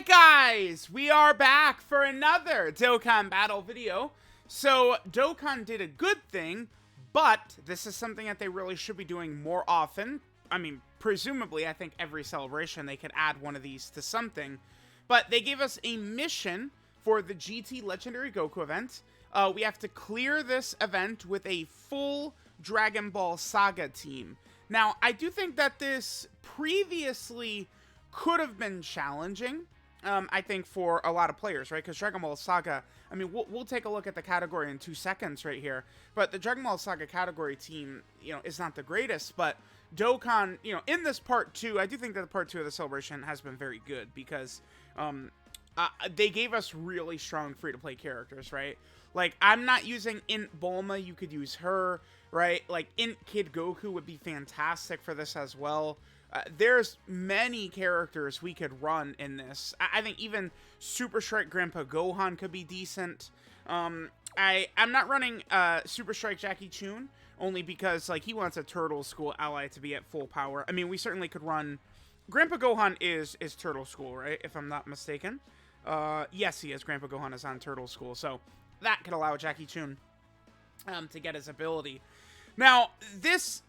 Alright guys, we are back for another Dokkan battle video. So, Dokkan did a good thing, but this is something that they really should be doing more often. I mean, presumably, I think every celebration they could add one of these to something. But they gave us a mission for the GT Legendary Goku event. We have to clear this event with a full Dragon Ball Saga team. Now, I do think that this previously could have been challenging, I think, for a lot of players, right? Because Dragon Ball Saga, I mean, we'll take a look at the category in 2 seconds right here, but the Dragon Ball Saga category team, is not the greatest, but Dokkan, in this part 2, I do think that the part 2 of the celebration has been very good, because they gave us really strong free-to-play characters, right? Like, I'm not using Int Bulma, you could use her, right? Like, Int Kid Goku would be fantastic for this as well. There's many characters we could run in this. I think even Super Strike Grandpa Gohan could be decent. I'm not running Super Strike Jackie Chun, only because like he wants a Turtle School ally to be at full power. I mean, we certainly could run... Grandpa Gohan is Turtle School, right? If I'm not mistaken. Yes, he is. Grandpa Gohan is on Turtle School, so that could allow Jackie Chun to get his ability. Now, this...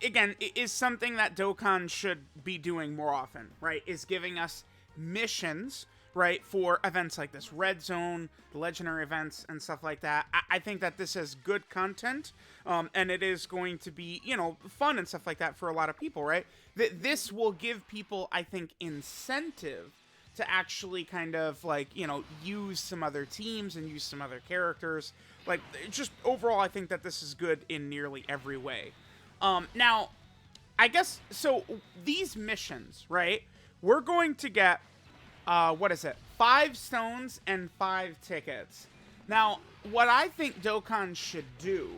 again, it is something that Dokkan should be doing more often, right? Is giving us missions, right, for events like this. Red Zone, the legendary events, and stuff like that. I think that this is good content, and it is going to be, fun and stuff like that for a lot of people, right? This will give people, I think, incentive to actually kind of, like, use some other teams and use some other characters. Like, just overall, I think that this is good in nearly every way. Now, I guess, so these missions, right, we're going to get, 5 stones and 5 tickets. Now, what I think Dokkan should do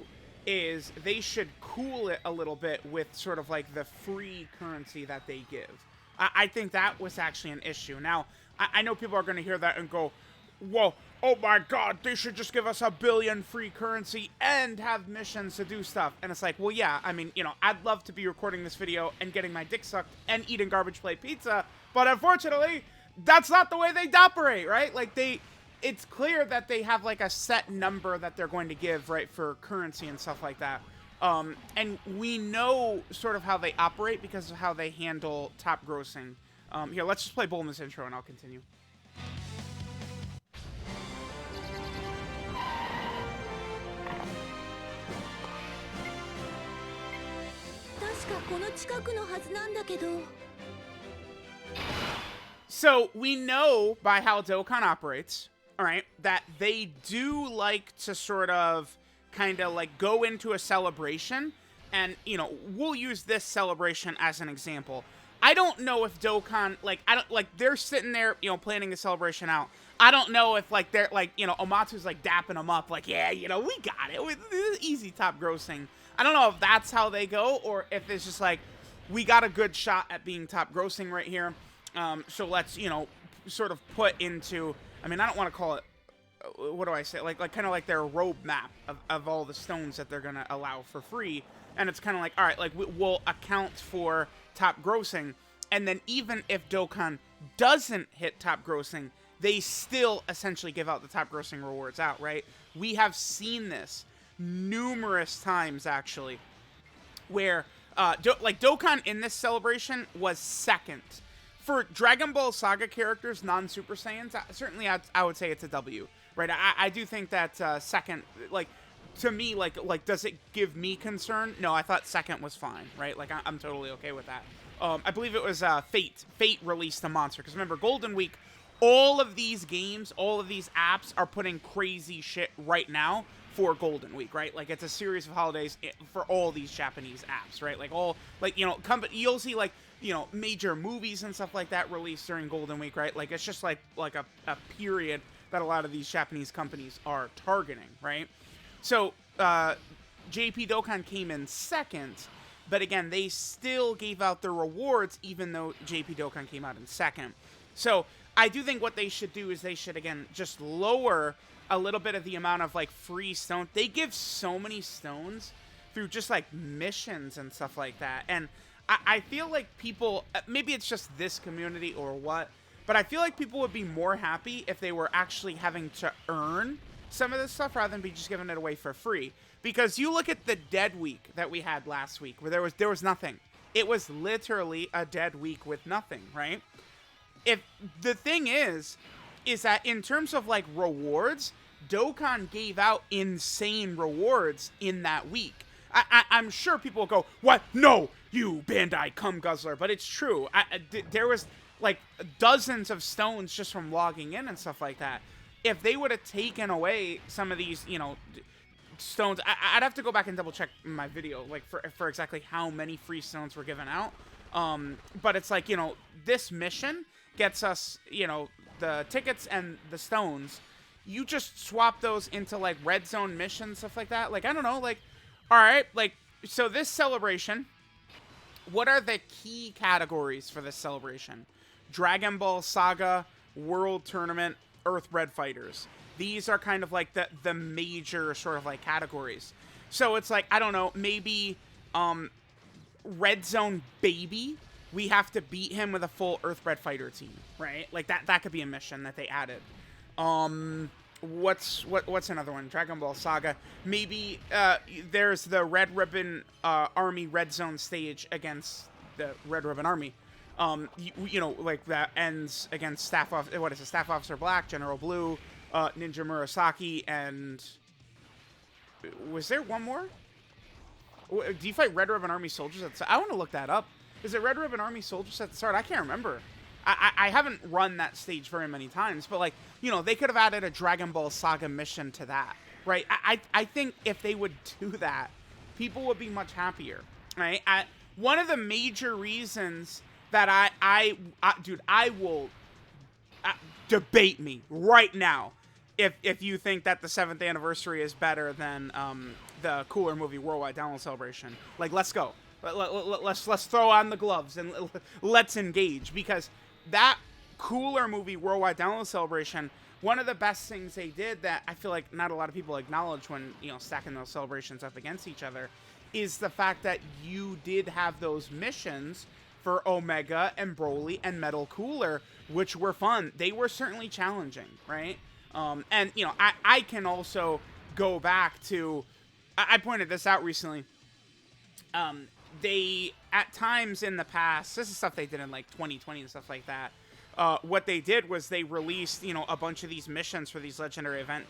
is they should cool it a little bit with sort of like the free currency that they give. I think that was actually an issue. Now, I know people are going to hear that and go, whoa, oh my god, they should just give us 1 billion free currency and have missions to do stuff. And it's like, well, yeah, I mean, I'd love to be recording this video and getting my dick sucked and eating garbage plate pizza, but unfortunately, that's not the way they operate, right? Like, it's clear that they have, like, a set number that they're going to give, right, for currency and stuff like that. And we know sort of how they operate because of how they handle top grossing. Here, let's just play Bulma's intro and I'll continue. So, we know by how Dokkan operates, alright, that they do like to sort of kind of like go into a celebration and, we'll use this celebration as an example. I don't know if Dokkan, they're sitting there, planning a celebration out. I don't know if, like, they're, like, Omatu's, like, dapping them up, like, yeah, we got it. This is easy top grossing. I don't know if that's how they go, or if it's just, like, we got a good shot at being top grossing right here. So let's, sort of put into, I mean, I don't want to call it, what do I say? Like kind of like their roadmap of all the stones that they're going to allow for free. And it's kind of like, all right, like we'll account for top grossing. And then even if Dokkan doesn't hit top grossing, they still essentially give out the top grossing rewards out, right? We have seen this numerous times, actually, where, Dokkan in this celebration was second. For Dragon Ball Saga characters, non-Super Saiyans, certainly I would say it's a W, right? I do think that second, like, to me, like, does it give me concern? No, I thought second was fine, right? Like, I'm totally okay with that. I believe it was Fate. Fate released a monster, because remember, Golden Week, all of these games, all of these apps are putting crazy shit right now for Golden Week, right? Like, it's a series of holidays for all these Japanese apps, right? Like, all, like, you'll see, like, major movies and stuff like that released during Golden Week, right? Like, it's just like a period that a lot of these Japanese companies are targeting, right? So, JP Dokkan came in second, but again, they still gave out their rewards even though JP Dokkan came out in second. So, I do think what they should do is they should, again, just lower a little bit of the amount of, like, free stones. They give so many stones through just, like, missions and stuff like that. And I feel like people, maybe it's just this community or what, But I feel like people would be more happy if they were actually having to earn some of this stuff rather than be just giving it away for free. Because you look at the dead week that we had last week, where there was nothing. It was literally a dead week with nothing, right? If the thing is that in terms of like rewards, Dokkan gave out insane rewards in that week. I'm sure people will go, what? No, you Bandai cum guzzler. But it's true. There was like dozens of stones just from logging in and stuff like that. If they would have taken away some of these, you know, stones, I'd have to go back and double check my video, like for exactly how many free stones were given out. But it's like, you know, this mission gets us, you know, the tickets and the stones. You just swap those into like red zone missions, stuff like that. Like, I don't know, like, all right, like, so this celebration, what are the key categories for this celebration? Dragon Ball Saga, World Tournament, Earthbred Fighters. These are kind of like the major sort of like categories. So it's like, I don't know, maybe Red Zone Baby, we have to beat him with a full Earthbred Fighter team, right? Like that could be a mission that they added. What's another one? Dragon Ball Saga. Maybe there's the Red Ribbon Army Red Zone stage against the Red Ribbon Army. You know, like that ends against Staff Officer Black, General Blue, Ninja Murasaki, and was there one more? Do you fight Red Ribbon Army soldiers at the start? I want to look that up. Is it Red Ribbon Army soldiers at the start? I can't remember. I haven't run that stage very many times, but like, you know, they could have added a Dragon Ball Saga mission to that, right? I think if they would do that, people would be much happier, right? One of the major reasons that dude, I will debate me right now if you think that the 7th anniversary is better than the cooler movie Worldwide Download Celebration. Like, let's go. Let's throw on the gloves and let's engage, because that cooler movie Worldwide Download Celebration, one of the best things they did that I feel like not a lot of people acknowledge when, you know, stacking those celebrations up against each other, is the fact that you did have those missions for Omega and Broly and Metal Cooler, which were fun. They were certainly challenging, right? And, you know, I can also go back to, I pointed this out recently. They, at times in the past, this is stuff they did in like 2020 and stuff like that. What they did was they released, you know, a bunch of these missions for these legendary events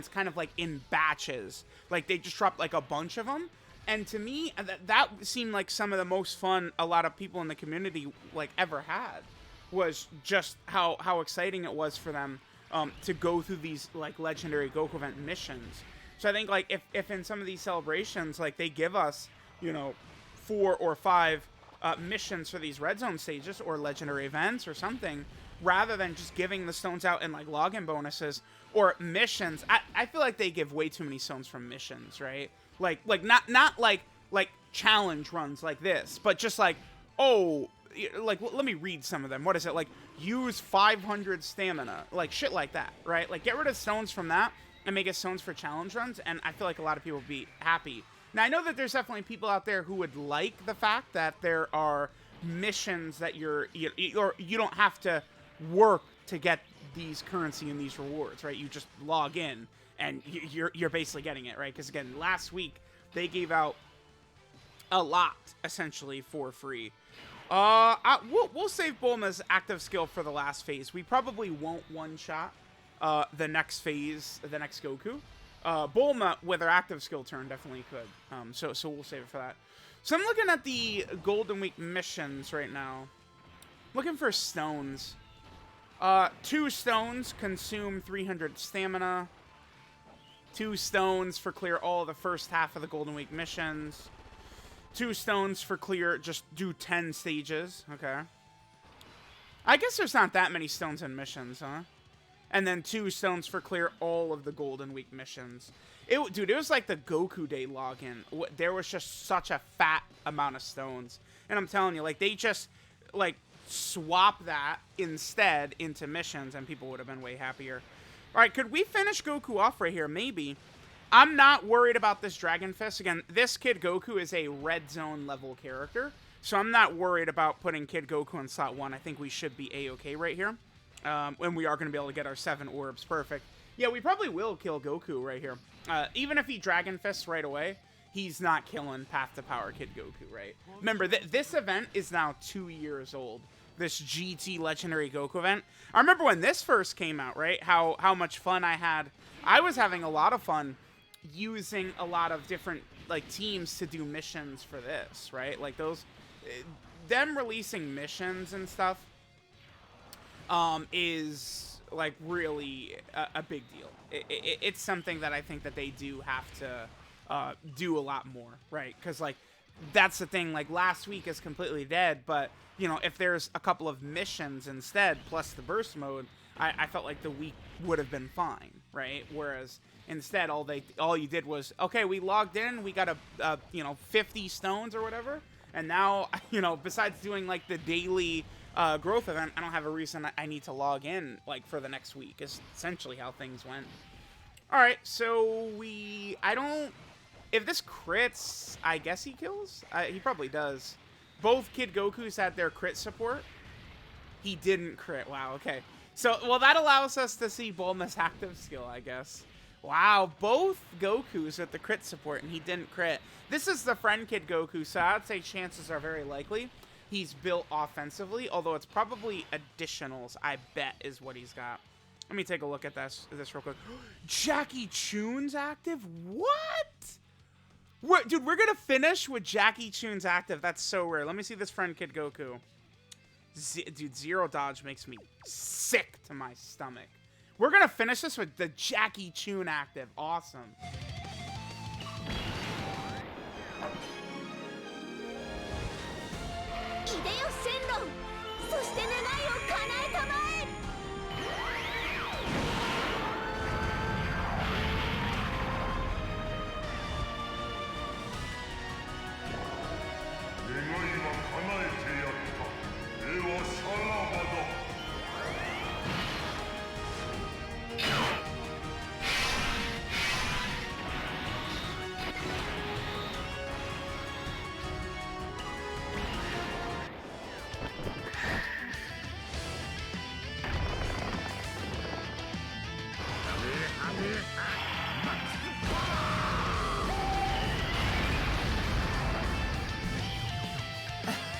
kind of like in batches. Like they just dropped like a bunch of them. And to me, that seemed like some of the most fun a lot of people in the community like ever had, was just how exciting it was for them to go through these like legendary Goku event missions. So I think like if in some of these celebrations, like they give us, you know, 4 or 5 missions for these red zone stages or legendary events or something, rather than just giving the stones out in like login bonuses or missions. I feel like they give way too many stones from missions, right? Like not like challenge runs like this, but just like, oh, like let me read some of them. What is it? Like use 500 stamina, like shit like that, right? Like get rid of stones from that and make it stones for challenge runs, and I feel like a lot of people would be happy. Now, I know that there's definitely people out there who would like the fact that there are missions that you don't have to work to get these currency and these rewards, right? You just log in and you're basically getting it, right? Because again, last week they gave out a lot essentially for free. We'll save Bulma's active skill for the last phase. We probably won't one-shot the next phase, the next Goku. Bulma with her active skill turn definitely could. So we'll save it for that. So I'm looking at the Golden Week missions right now. Looking for stones. 2 stones consume 300 stamina. 2 stones for clear all the first half of the Golden Week missions. 2 stones for clear, just do 10 stages. Okay. I guess there's not that many stones in missions, huh? And then 2 stones for clear all of the Golden Week missions. Dude, it was like the Goku Day login. There was just such a fat amount of stones. And I'm telling you, like, they just, like, swap that instead into missions, and people would have been way happier. All right, could we finish Goku off right here? Maybe. I'm not worried about this Dragon Fist. Again, this kid Goku is a red zone level character. So I'm not worried about putting Kid Goku in slot 1. I think we should be A-okay right here. When we are going to be able to get our 7 orbs. Perfect. Yeah, we probably will kill Goku right here. Even if he Dragon Fists right away, he's not killing Path to Power Kid Goku, right? Remember, this event is now 2 years old. This GT Legendary Goku event. I remember when this first came out, right? How much fun I had. I was having a lot of fun using a lot of different like teams to do missions for this, right? Like those, them releasing missions and stuff is like really a big deal. It's something that I think that they do have to do a lot more, right? Because like that's the thing, like last week is completely dead, but you know, if there's a couple of missions instead plus the burst mode, I felt like the week would have been fine, right? Whereas instead all you did was, okay, we logged in, we got a you know, 50 stones or whatever, and now, you know, besides doing like the daily growth event, I don't have a reason I need to log in like for the next week. Is essentially how things went. All right, so if this crits, I guess he kills. He probably does. Both Kid Gokus had their crit support. He didn't crit. Wow, okay. So, well, that allows us to see Bulma's active skill, I guess. Wow, both Gokus with the crit support, and he didn't crit. This is the friend Kid Goku, so I'd say chances are very likely he's built offensively, although it's probably additionals, I bet, is what he's got. Let me take a look at this real quick. Jackie Chun's active? What? Dude, we're going to finish with Jackie Chun's active. That's so rare. Let me see this friend Kid Goku. Dude, zero dodge makes me sick to my stomach. We're going to finish this with the Jackie Chun active. Awesome.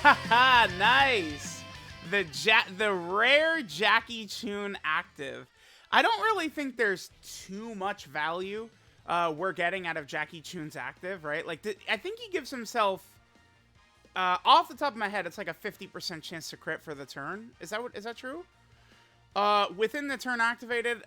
Haha, nice. The rare Jackie Chun active. I don't really think there's too much value we're getting out of Jackie Chun's active, right? Like, I think he gives himself, off the top of my head, it's like a 50% chance to crit for the turn. Is that true? Within the turn activated,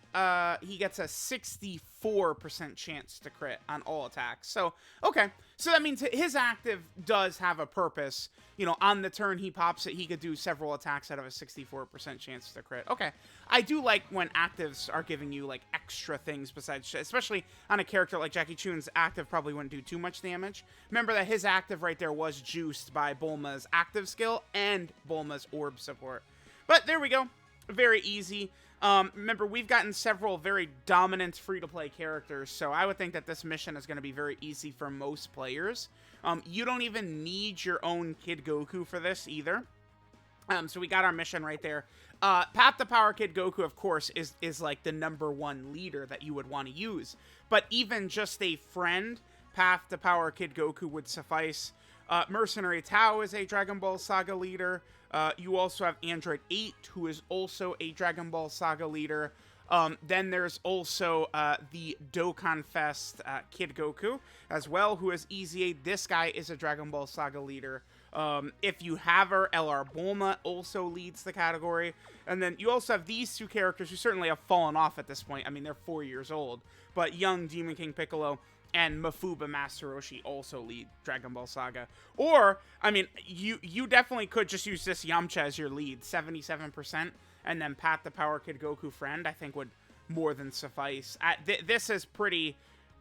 he gets a 64% chance to crit on all attacks. So, okay. So that means his active does have a purpose. You know, on the turn he pops it, he could do several attacks out of a 64% chance to crit. Okay. I do like when actives are giving you, like, extra things besides, especially on a character like Jackie Chun's active probably wouldn't do too much damage. Remember that his active right there was juiced by Bulma's active skill and Bulma's orb support. But there we go. Very easy. Remember, we've gotten several very dominant free-to-play characters, so I would think that this mission is going to be very easy for most players. You don't even need your own Kid Goku for this either. So we got our mission right there. Path to Power Kid Goku, of course, is like the #1 leader that you would want to use. But even just a friend, Path to Power Kid Goku would suffice. Mercenary Tao is a Dragon Ball Saga leader. You also have Android 8, who is also a Dragon Ball Saga leader. Then there's also the Dokkan Fest Kid Goku as well, who is EZA. This guy is a Dragon Ball Saga leader. If you have her, LR Bulma also leads the category. And then you also have these two characters who certainly have fallen off at this point. I mean, they're 4 years old. But young Demon King Piccolo and Mafuba Master Roshi also lead Dragon Ball Saga. Or, I mean, you definitely could just use this Yamcha as your lead, 77%, and then Path to Power Kid Goku friend, I think would more than suffice. This is pretty,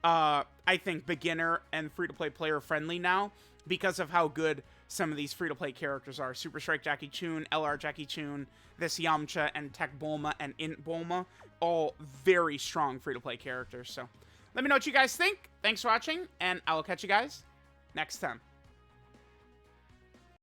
I think, beginner and free-to-play player friendly now because of how good some of these free-to-play characters are. Super Strike Jackie Chun, LR Jackie Chun, this Yamcha, and Tech Bulma, and Int Bulma, all very strong free-to-play characters, so let me know what you guys think. Thanks for watching, and I will catch you guys next time.